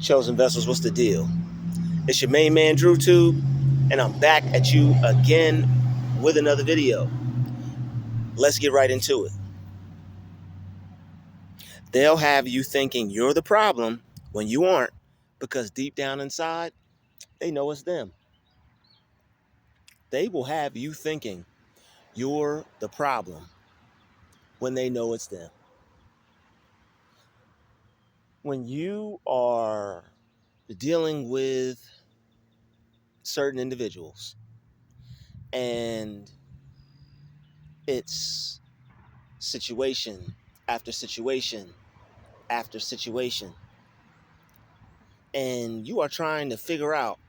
Chosen Vessels, what's the deal? It's your main man, Druuill, and I'm back at you again with another video. Let's get right into it. They'll have you thinking you're the problem when you aren't, because deep down inside, they know it's them. They will have you thinking you're the problem when they know it's them. When you are dealing with certain individuals and it's situation after situation after situation, and you are trying to figure out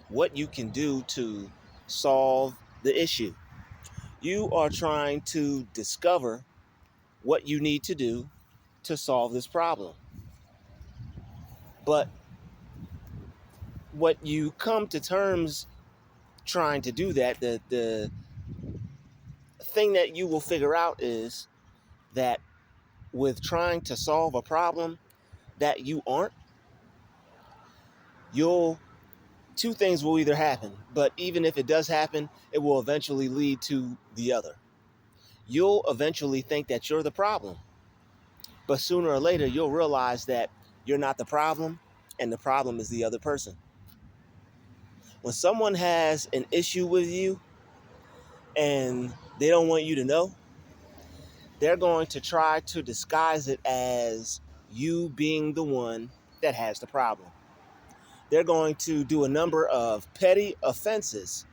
what you can do to solve the issue. You are trying to discover what you need to do to solve this problem. But what you come to terms trying to do that, the thing that you will figure out is that with trying to solve a problem that you aren't, two things will either happen. But even if it does happen, it will eventually lead to the other. You'll eventually think that you're the problem. But sooner or later, you'll realize that you're not the problem, and the problem is the other person. When someone has an issue with you and they don't want you to know, they're going to try to disguise it as you being the one that has the problem. They're going to do a number of petty offenses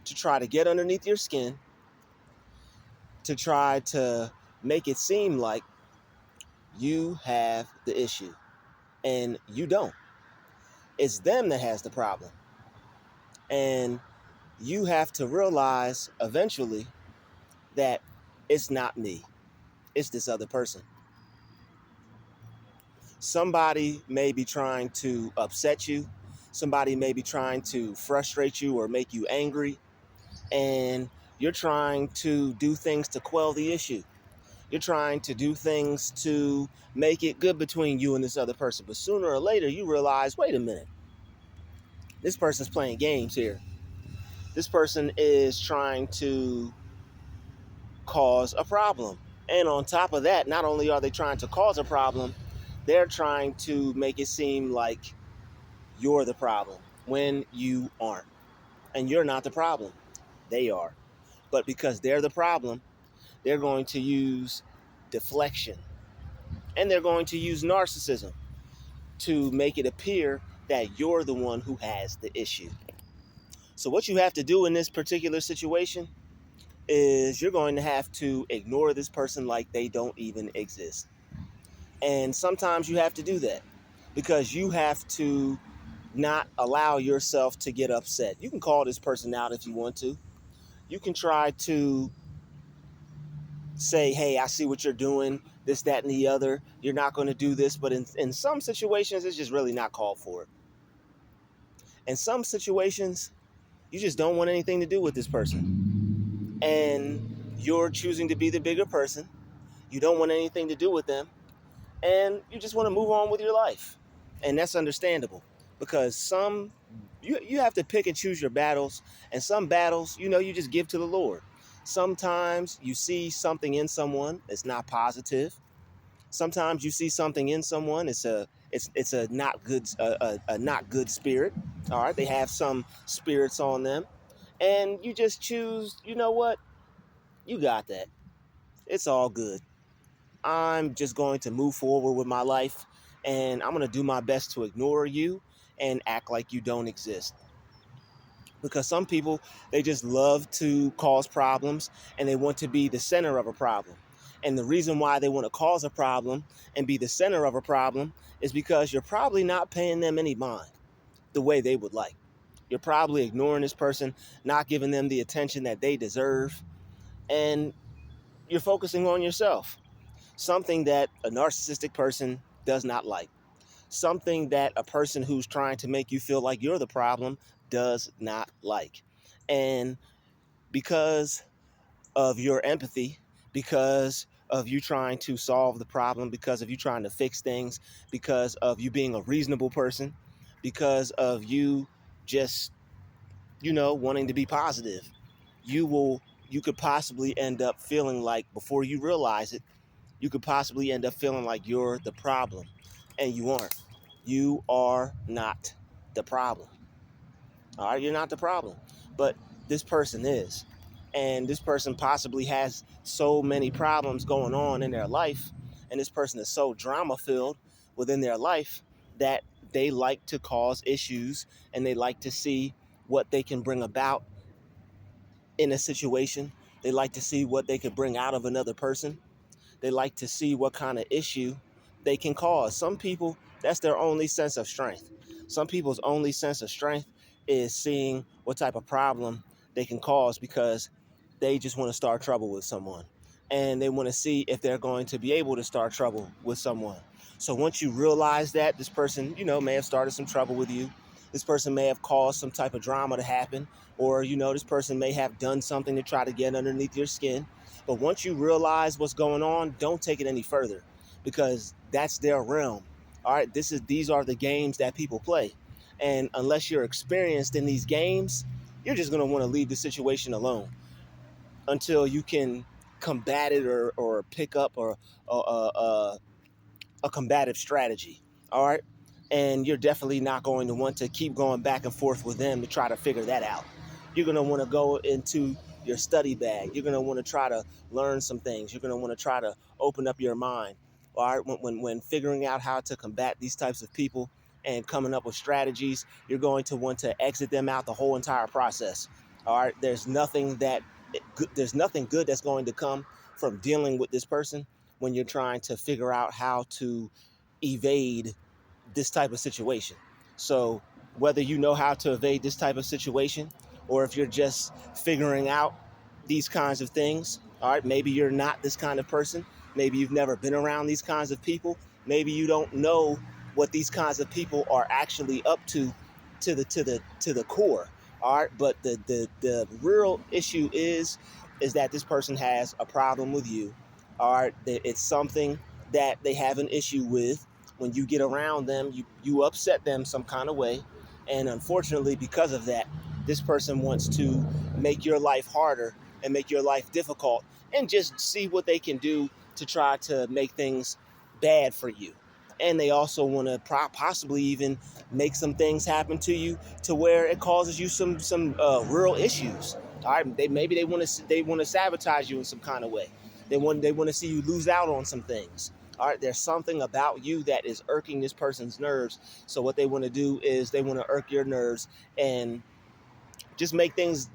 to try to get underneath your skin, to try to make it seem like you have the issue, and you don't. It's them that has the problem. And you have to realize eventually that it's not me, it's this other person. Somebody may be trying to upset you. Somebody may be trying to frustrate you or make you angry. And you're trying to do things to quell the issue. You're trying to do things to make it good between you and this other person. But sooner or later, you realize, wait a minute, this person's playing games here. This person is trying to cause a problem. And on top of that, not only are they trying to cause a problem, they're trying to make it seem like you're the problem when you aren't. And you're not the problem. They are. But because they're the problem, they're going to use deflection. And they're going to use narcissism to make it appear that you're the one who has the issue. So what you have to do in this particular situation is you're going to have to ignore this person like they don't even exist. And sometimes you have to do that because you have to not allow yourself to get upset. You can call this person out if you want to. You can try to say, hey, I see what you're doing, this, that, and the other. You're not going to do this. But in some situations, it's just really not called for it. In some situations, you just don't want anything to do with this person. And you're choosing to be the bigger person. You don't want anything to do with them. And you just want to move on with your life. And that's understandable because you have to pick and choose your battles. And some battles, you just give to the Lord. Sometimes you see something in someone that's not positive. Sometimes you see something in someone, it's a not good a not good spirit. All right, they have some spirits on them. And you just choose, you know what? You got that. It's all good. I'm just going to move forward with my life, and I'm going to do my best to ignore you and act like you don't exist. Because some people, they just love to cause problems and they want to be the center of a problem. And the reason why they want to cause a problem and be the center of a problem is because you're probably not paying them any mind the way they would like. You're probably ignoring this person, not giving them the attention that they deserve, and you're focusing on yourself. Something that a narcissistic person does not like. Something that a person who's trying to make you feel like you're the problem does not like. And because of your empathy, because of you trying to solve the problem, because of you trying to fix things, because of you being a reasonable person, because of you just, wanting to be positive. You could possibly end up feeling like, before you realize it, you could possibly end up feeling like you're the problem. And you aren't. You are not the problem. All right, you're not the problem. But this person is. And this person possibly has so many problems going on in their life. And this person is so drama filled within their life that they like to cause issues, and they like to see what they can bring about in a situation. They like to see what they could bring out of another person. They like to see what kind of issue they can cause. Some people, that's their only sense of strength. Some people's only sense of strength is seeing what type of problem they can cause, because they just want to start trouble with someone. And they want to see if they're going to be able to start trouble with someone. So once you realize that this person, may have started some trouble with you, this person may have caused some type of drama to happen, or, this person may have done something to try to get underneath your skin. But once you realize what's going on, don't take it any further, because that's their realm. All right, these are the games that people play. And unless you're experienced in these games, you're just going to want to leave the situation alone until you can combat it, or pick up or a combative strategy. All right. And you're definitely not going to want to keep going back and forth with them to try to figure that out. You're going to want to go into your study bag. You're going to want to try to learn some things. You're going to want to try to open up your mind. All right. When figuring out how to combat these types of people and coming up with strategies, you're going to want to exit them out the whole entire process. All right. There's nothing good that's going to come from dealing with this person when you're trying to figure out how to evade this type of situation. So whether you know how to evade this type of situation, or if you're just figuring out these kinds of things, all right, maybe you're not this kind of person. Maybe you've never been around these kinds of people. Maybe you don't know what these kinds of people are actually up to the core. All right, but the real issue is that this person has a problem with you. All right, it's something that they have an issue with. When you get around them, you upset them some kind of way, and unfortunately, because of that, this person wants to make your life harder and make your life difficult, and just see what they can do to try to make things bad for you. And they also want to possibly even make some things happen to you to where it causes you some real issues. All right, they want to sabotage you in some kind of way. They want to see you lose out on some things. All right, there's something about you that is irking this person's nerves. So what they want to do is they want to irk your nerves, and just make things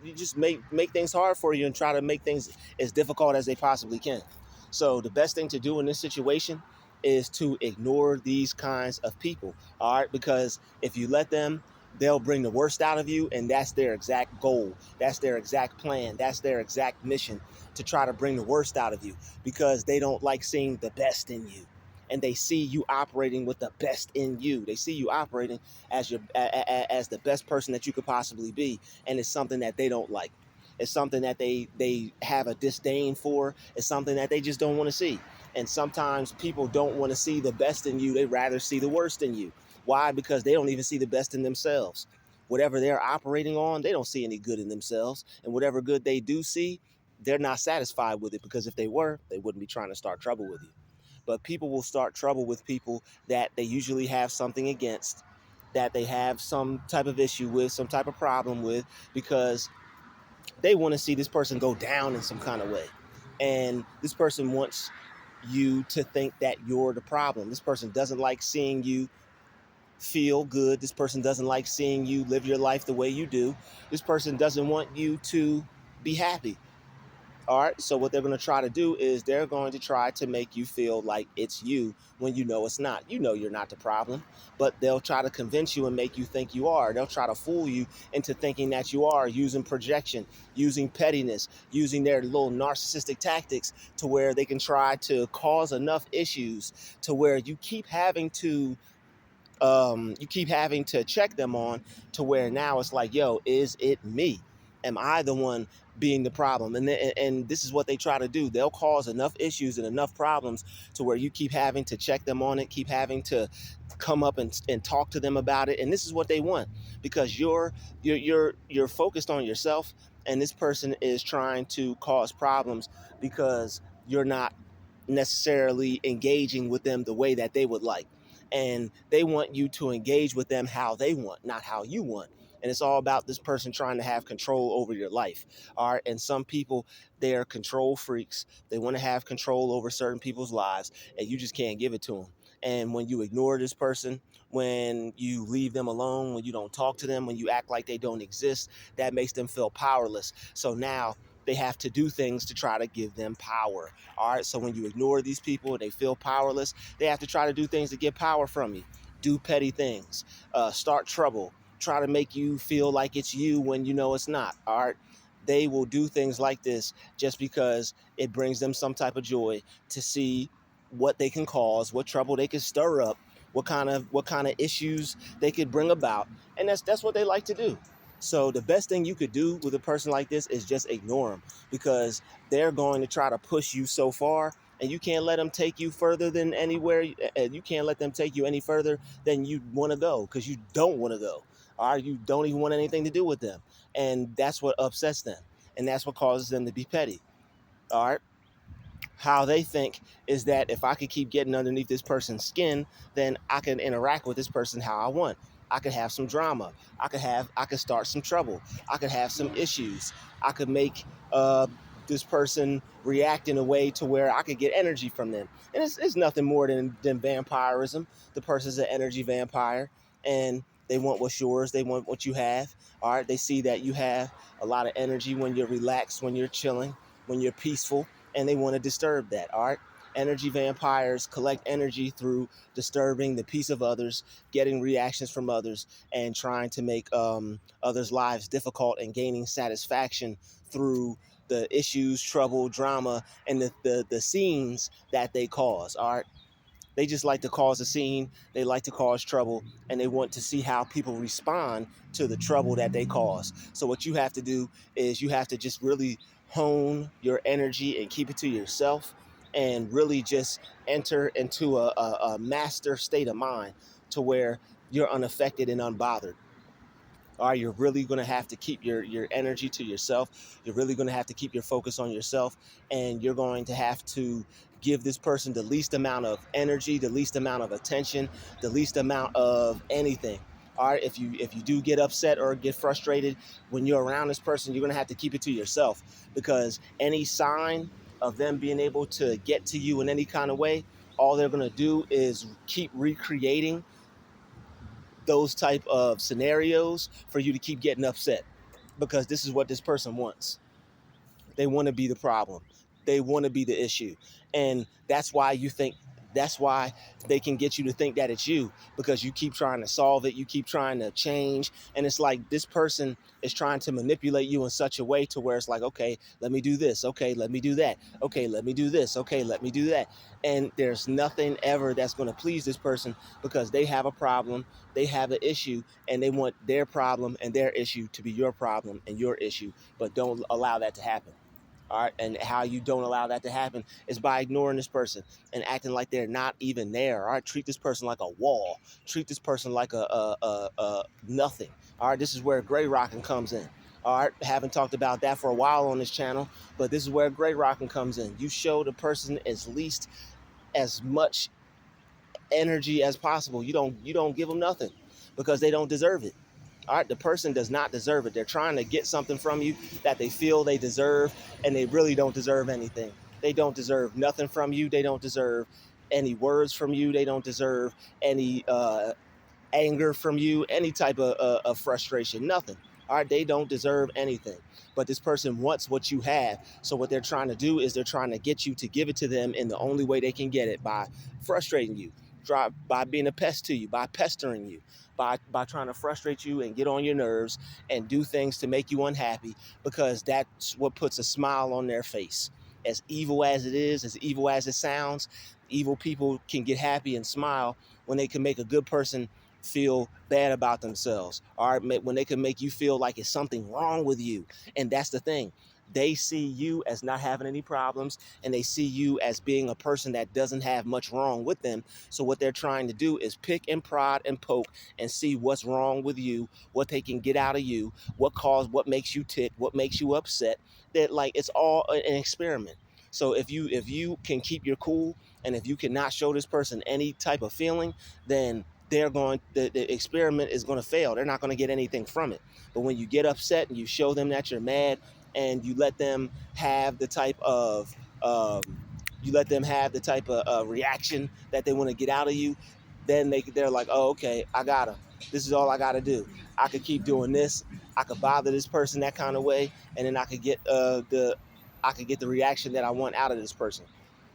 hard for you, and try to make things as difficult as they possibly can. So the best thing to do in this situation is to ignore these kinds of people. All right, because if you let them, they'll bring the worst out of you, and that's their exact goal. That's their exact plan. That's their exact mission, to try to bring the worst out of you, because they don't like seeing the best in you. And they see you operating with the best in you. They see you operating as the best person that you could possibly be, and it's something that they don't like. It's something that they have a disdain for. It's something that they just don't want to see. And sometimes people don't want to see the best in you. They rather see the worst in you. Why? Because they don't even see the best in themselves. Whatever they're operating on, they don't see any good in themselves. And whatever good they do see, they're not satisfied with it, because if they were, they wouldn't be trying to start trouble with you. But people will start trouble with people that they usually have something against, that they have some type of issue with, some type of problem with, because they want to see this person go down in some kind of way. And this person wants you to think that you're the problem. This person doesn't like seeing you feel good. This person doesn't like seeing you live your life the way you do. This person doesn't want you to be happy. All right. So what they're going to try to do is they're going to try to make you feel like it's you when you know it's not. You know you're not the problem, but they'll try to convince you and make you think you are. They'll try to fool you into thinking that you are, using projection, using pettiness, using their little narcissistic tactics, to where they can try to cause enough issues to where you keep having to check them on, to where now it's like, yo, is it me? am I the one being the problem? And this is what they try to do. They'll cause enough issues and enough problems to where you keep having to check them on it, keep having to come up and talk to them about it. And this is what they want, because you're focused on yourself, and this person is trying to cause problems because you're not necessarily engaging with them the way that they would like. And they want you to engage with them how they want, not how you want. And it's all about this person trying to have control over your life. All right. And some people, they're control freaks. They want to have control over certain people's lives, and you just can't give it to them. And when you ignore this person, when you leave them alone, when you don't talk to them, when you act like they don't exist, that makes them feel powerless. So now they have to do things to try to give them power. All right. So when you ignore these people and they feel powerless, they have to try to do things to get power from you. Do petty things, start trouble, try to make you feel like it's you when you know it's not. All right. They will do things like this just because it brings them some type of joy to see what they can cause, what trouble they can stir up, what kind of issues they could bring about. And that's what they like to do. So the best thing you could do with a person like this is just ignore them, because they're going to try to push you so far, and you can't let them take you further than anywhere. You can't let them take you any further than you want to go, because you don't want to go. All right, you don't even want anything to do with them, and that's what upsets them, and that's what causes them to be petty. All right. How they think is that if I could keep getting underneath this person's skin, then I can interact with this person how I want. I could have some drama. I could start some trouble. I could have some issues. I could make this person react in a way to where I could get energy from them. And it's nothing more than vampirism. The person's an energy vampire, and they want what's yours. They want what you have. All right. They see that you have a lot of energy when you're relaxed, when you're chilling, when you're peaceful, and they want to disturb that. All right. Energy vampires collect energy through disturbing the peace of others, getting reactions from others, and trying to make others' lives difficult, and gaining satisfaction through the issues, trouble, drama, and the scenes that they cause. All right. They just like to cause a scene. They like to cause trouble, and they want to see how people respond to the trouble that they cause. So what you have to do is you have to just really hone your energy and keep it to yourself, and really just enter into a master state of mind to where you're unaffected and unbothered. All right, you're really going to have to keep your energy to yourself. You're really going to have to keep your focus on yourself, and you're going to have to give this person the least amount of energy, the least amount of attention, the least amount of anything. All right, if you do get upset or get frustrated when you're around this person, you're going to have to keep it to yourself, because any sign of them being able to get to you in any kind of way, all they're going to do is keep recreating those type of scenarios for you to keep getting upset, because this is what this person wants. They want to be the problem. They want to be the issue. And that's why they can get you to think that it's you, because you keep trying to solve it. You keep trying to change. And it's like this person is trying to manipulate you in such a way to where it's like, okay, let me do this. Okay, let me do that. Okay, let me do this. Okay, let me do that. And there's nothing ever that's going to please this person, because they have a problem, they have an issue, and they want their problem and their issue to be your problem and your issue. But don't allow that to happen. All right. And how you don't allow that to happen is by ignoring this person and acting like they're not even there. All right. Treat this person like a wall. Treat this person like a nothing. All right. This is where gray rocking comes in. All right. Haven't talked about that for a while on this channel, but this is where gray rocking comes in. You show the person as much energy as possible. You don't give them nothing, because they don't deserve it. All right, the person does not deserve it. They're trying to get something from you that they feel they deserve, and they really don't deserve anything. They don't deserve nothing from you. They don't deserve any words from you. They don't deserve any anger from you, any type of frustration, nothing. All right, they don't deserve anything. But this person wants what you have. So what they're trying to do is they're trying to get you to give it to them in the only way they can get it, by frustrating you, by being a pest to you, by pestering you, by trying to frustrate you and get on your nerves and do things to make you unhappy, because that's what puts a smile on their face. As evil as it is, as evil as it sounds, evil people can get happy and smile when they can make a good person feel bad about themselves, all right, when they can make you feel like it's something wrong with you. And that's the thing. They see you as not having any problems, and they see you as being a person that doesn't have much wrong with them. So what they're trying to do is pick and prod and poke and see what's wrong with you, what they can get out of you, what makes you tick, what makes you upset. That, like, it's all an experiment. So if you can keep your cool, and if you cannot show this person any type of feeling, then the experiment is going to fail. They're not going to get anything from it. But when you get upset and you show them that you're mad, and you let them have the type of um, reaction that they want to get out of you, then they're like, oh, okay, I got him. This is all I got to do. I could keep doing this. I could bother this person that kind of way, and then I could get the reaction that I want out of this person.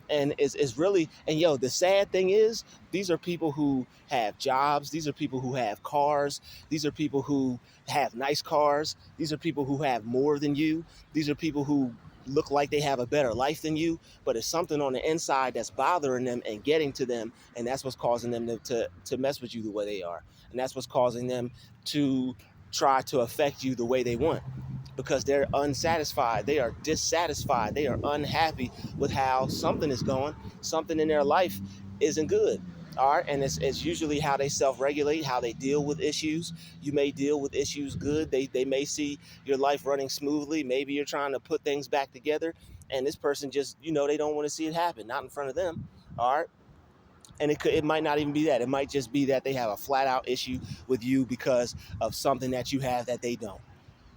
And it's really, and yo, the sad thing is, these are people who have jobs, these are people who have cars, these are people who have nice cars, these are people who have more than you, these are people who look like they have a better life than you, but it's something on the inside that's bothering them and getting to them, and that's what's causing them to mess with you the way they are, and that's what's causing them to try to affect you the way they want, because they're unsatisfied, they are dissatisfied, they are unhappy with how something is going, something in their life isn't good. All right, and it's usually how they self-regulate, how they deal with issues. You may deal with issues good. They may see your life running smoothly. Maybe you're trying to put things back together, and this person just, they don't want to see it happen, not in front of them. All right. And it might not even be that. It might just be that they have a flat out issue with you because of something that you have that they don't,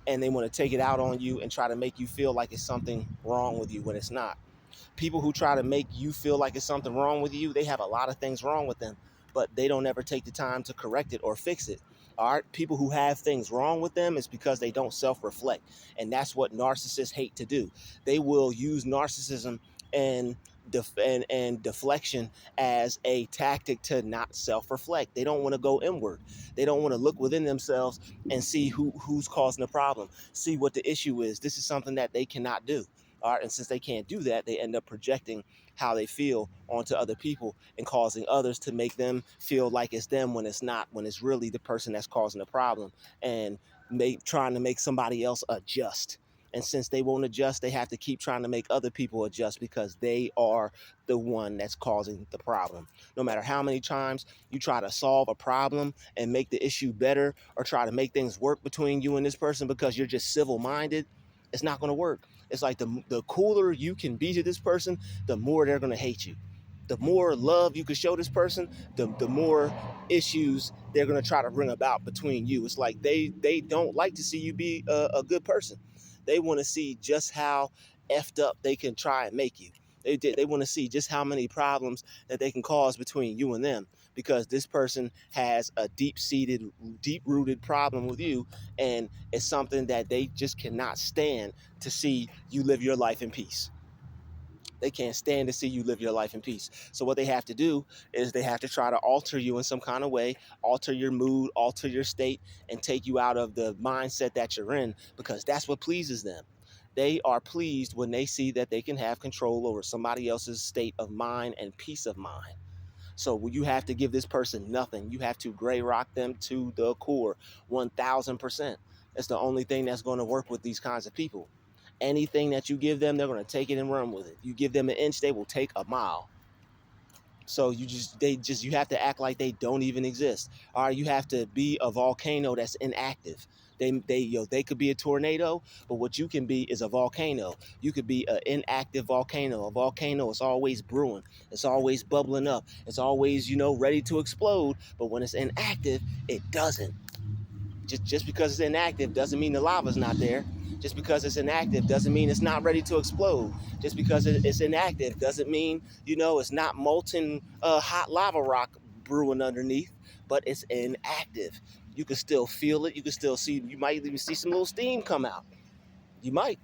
and they want to take it out on you and try to make you feel like it's something wrong with you when it's not. People who try to make you feel like it's something wrong with you, they have a lot of things wrong with them, but they don't ever take the time to correct it or fix it. All right, people who have things wrong with them is because they don't self-reflect, and that's what narcissists hate to do. They will use narcissism and and deflection as a tactic to not self-reflect. They don't want to go inward. They don't want to look within themselves and see who's causing the problem, see what the issue is. This is something that they cannot do. All right, and since they can't do that, they end up projecting how they feel onto other people and causing others to make them feel like it's them when it's not, when it's really the person that's causing the problem, and trying to make somebody else adjust. And since they won't adjust, they have to keep trying to make other people adjust because they are the one that's causing the problem. No matter how many times you try to solve a problem and make the issue better, or try to make things work between you and this person because you're just civil minded, it's not going to work. It's like the cooler you can be to this person, the more they're going to hate you. The more love you can show this person, the more issues they're going to try to bring about between you. It's like they don't like to see you be a good person. They want to see just how effed up they can try and make you. They want to see just how many problems that they can cause between you and them, because this person has a deep-seated, deep-rooted problem with you, and it's something that they just cannot stand to see you live your life in peace. They can't stand to see you live your life in peace. So what they have to do is they have to try to alter you in some kind of way, alter your mood, alter your state, and take you out of the mindset that you're in, because that's what pleases them. They are pleased when they see that they can have control over somebody else's state of mind and peace of mind. So you have to give this person nothing. You have to gray rock them to the core, 1,000%. It's the only thing that's going to work with these kinds of people. Anything that you give them, they're going to take it and run with it. You give them an inch, they will take a mile. So you have to act like they don't even exist. All right, you have to be a volcano that's inactive. They could be a tornado, but what you can be is a volcano. You could be an inactive volcano. A volcano is always brewing. It's always bubbling up. It's always, ready to explode. But when it's inactive, it doesn't. Just because it's inactive doesn't mean the lava's not there. Just because it's inactive doesn't mean it's not ready to explode. Just because it's inactive doesn't mean, it's not molten hot lava rock brewing underneath, but it's inactive. You can still feel it. You can still see, you might even see some little steam come out. You might.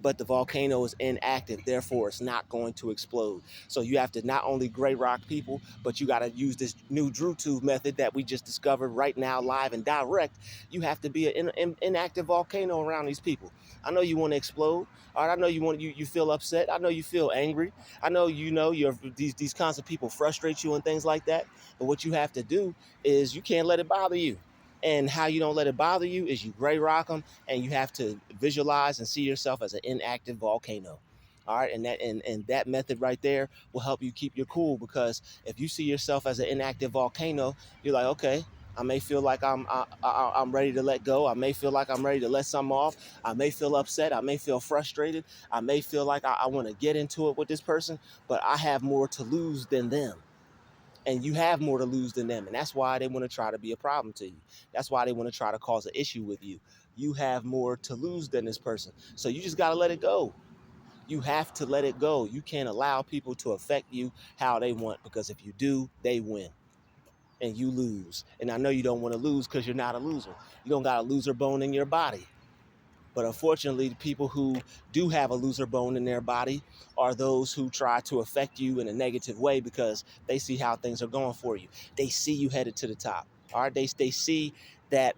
but the volcano is inactive, therefore it's not going to explode. So you have to not only gray rock people, but you got to use this new Druuill method that we just discovered right now, live and direct. You have to be an inactive volcano around these people. I know you want to explode. All right, I know you feel upset. I know you feel angry. I know you're these kinds of people frustrate you and things like that. But what you have to do is you can't let it bother you. And how you don't let it bother you is you gray rock them, and you have to visualize and see yourself as an inactive volcano. All right, and that method right there will help you keep your cool, because if you see yourself as an inactive volcano, you're like, okay, I may feel like I'm ready to let go. I may feel like I'm ready to let something off. I may feel upset. I may feel frustrated. I may feel like I want to get into it with this person, but I have more to lose than them. And you have more to lose than them. And that's why they want to try to be a problem to you. That's why they want to try to cause an issue with you. You have more to lose than this person. So you just got to let it go. You have to let it go. You can't allow people to affect you how they want, because if you do, they win and you lose. And I know you don't want to lose because you're not a loser. You don't got a loser bone in your body. But unfortunately, the people who do have a loser bone in their body are those who try to affect you in a negative way, because they see how things are going for you. They see you headed to the top. All right, they see that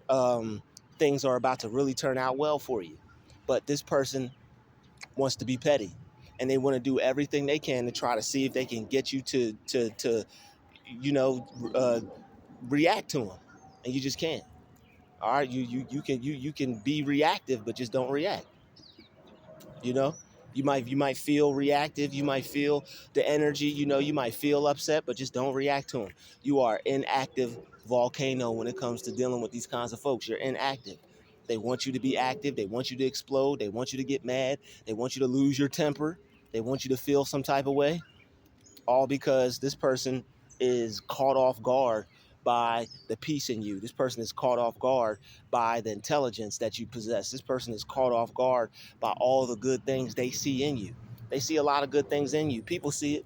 things are about to really turn out well for you. But this person wants to be petty, and they want to do everything they can to try to see if they can get you to you know uh, react to them, and you just can't. All right, you can be reactive, but just don't react. you know you might feel reactive, you might feel the energy, you might feel upset, but just don't react to them. You are inactive volcano when it comes to dealing with these kinds of folks. You're inactive. They want you to be active, they want you to explode, they want you to get mad, they want you to lose your temper, they want you to feel some type of way, all because this person is caught off guard by the peace in you. This person is caught off guard by the intelligence that you possess. This person is caught off guard by all the good things they see in you. They see a lot of good things in you. People see it.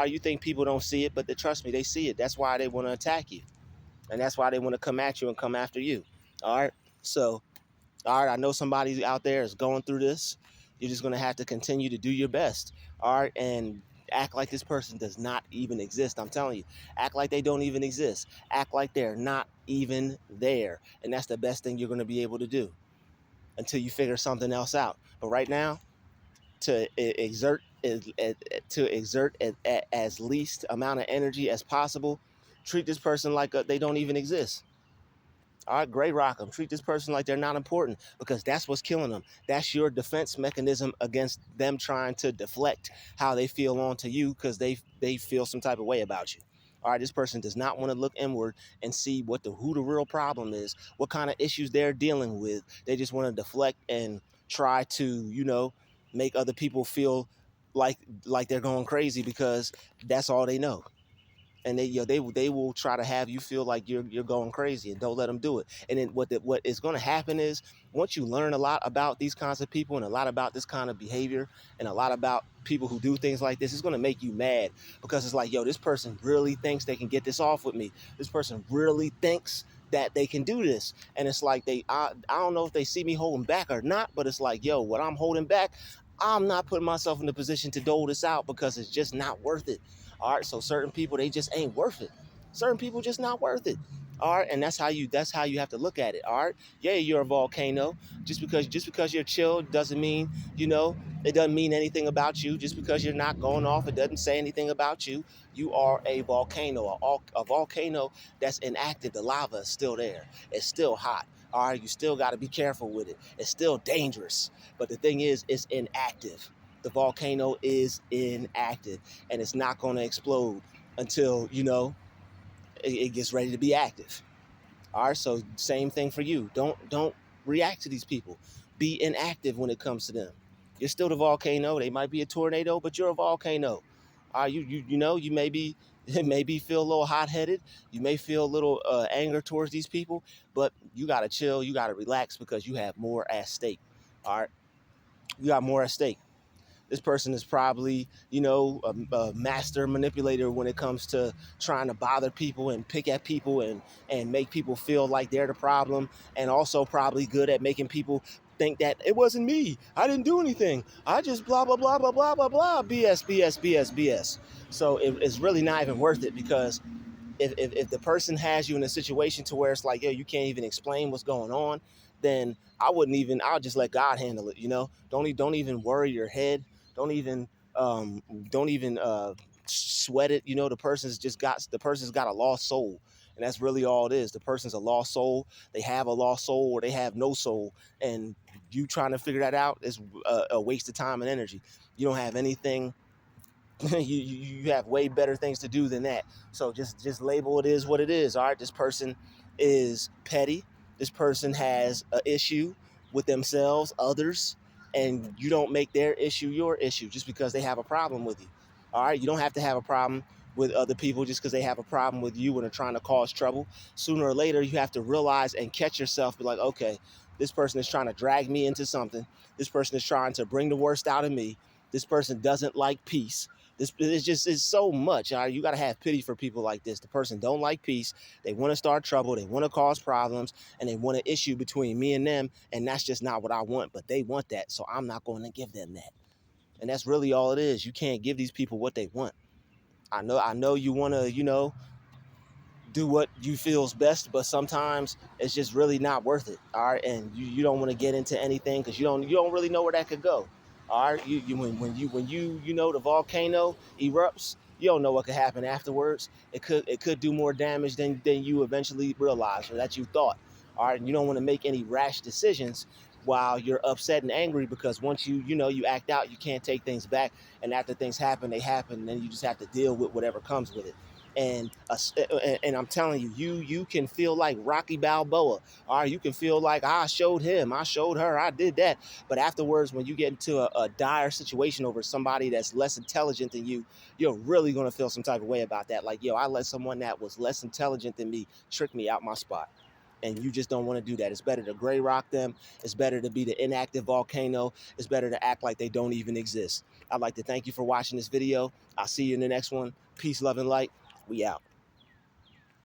You think people don't see it, but trust me, they see it. That's why they want to attack you. And that's why they want to come at you and come after you. All right. So all right, I know somebody out there is going through this. You're just going to have to continue to do your best. All right, and act like this person does not even exist. I'm telling you, act like they don't even exist. Act like they're not even there. And that's the best thing you're going to be able to do until you figure something else out. But right now, to exert as least amount of energy as possible, treat this person like they don't even exist. All right, gray rock them. Treat this person like they're not important, because that's what's killing them. That's your defense mechanism against them trying to deflect how they feel onto you, because they feel some type of way about you. All right, this person does not want to look inward and see who the real problem is, what kind of issues they're dealing with. They just want to deflect and try to, make other people feel like they're going crazy, because that's all they know. And they will try to have you feel like you're going crazy, and don't let them do it. And then what is going to happen is, once you learn a lot about these kinds of people and a lot about this kind of behavior and a lot about people who do things like this, it's going to make you mad, because it's like, yo, this person really thinks they can get this off with me. This person really thinks that they can do this. And it's like I don't know if they see me holding back or not, but it's like, yo, what I'm holding back, I'm not putting myself in the position to dole this out, because it's just not worth it. All right, so certain people, they just ain't worth it. Certain people just not worth it. All right, and that's how you have to look at it. All right, yeah, you're a volcano. Just because you're chill doesn't mean, it doesn't mean anything about you. Just because you're not going off, it doesn't say anything about you. You are a volcano, a volcano that's inactive. The lava is still there. It's still hot. All right, you still got to be careful with it. It's still dangerous. But the thing is, it's inactive. The volcano is inactive, and it's not going to explode until it gets ready to be active. All right, so same thing for you. Don't react to these people. Be inactive when it comes to them. You're still the volcano. They might be a tornado, but you're a volcano. All right, you maybe feel a little hot-headed. You may feel a little anger towards these people, but you gotta chill. You gotta relax, because you have more at stake. All right, you got more at stake. This person is probably, a master manipulator when it comes to trying to bother people and pick at people and make people feel like they're the problem, and also probably good at making people think that it wasn't me. I didn't do anything. I just blah, blah, blah, blah, blah, blah, blah, BS, BS, BS, BS. So it's really not even worth it, because if the person has you in a situation to where it's like, yo, you can't even explain what's going on, then I'll just let God handle it, you know? Don't even worry your head. Don't even, um, don't even sweat it. You know, the person's got a lost soul. And that's really all it is. The person's a lost soul. They have a lost soul, or they have no soul. And you trying to figure that out is a waste of time and energy. You don't have anything. You have way better things to do than that. So just label it is what it is. All right, this person is petty. This person has an issue with themselves, others, and you don't make their issue your issue just because they have a problem with you. All right, you don't have to have a problem with other people just because they have a problem with you when they're trying to cause trouble. Sooner or later, you have to realize and catch yourself, be like, okay, this person is trying to drag me into something. This person is trying to bring the worst out of me. This person doesn't like peace. This is just, it's so much. All right, you got to have pity for people like this. The person don't like peace. They want to start trouble. They want to cause problems, and they want an issue between me and them. And that's just not what I want. But they want that, so I'm not going to give them that. And that's really all it is. You can't give these people what they want. I know you want to, do what you feels best, but sometimes it's just really not worth it. All right, and you don't want to get into anything because you don't really know where that could go. All right, when the volcano erupts, you don't know what could happen afterwards. It could do more damage than you eventually realized or that you thought. All right, and you don't want to make any rash decisions while you're upset and angry, because once you act out, you can't take things back, and after things happen, they happen, and then you just have to deal with whatever comes with it. And I'm telling you, you can feel like Rocky Balboa. All right, you can feel like I showed him, I showed her, I did that. But afterwards, when you get into a dire situation over somebody that's less intelligent than you, you're really gonna feel some type of way about that. Like, yo, I let someone that was less intelligent than me trick me out my spot. And you just don't want to do that. It's better to gray rock them. It's better to be the inactive volcano. It's better to act like they don't even exist. I'd like to thank you for watching this video. I'll see you in the next one. Peace, love, and light. We out.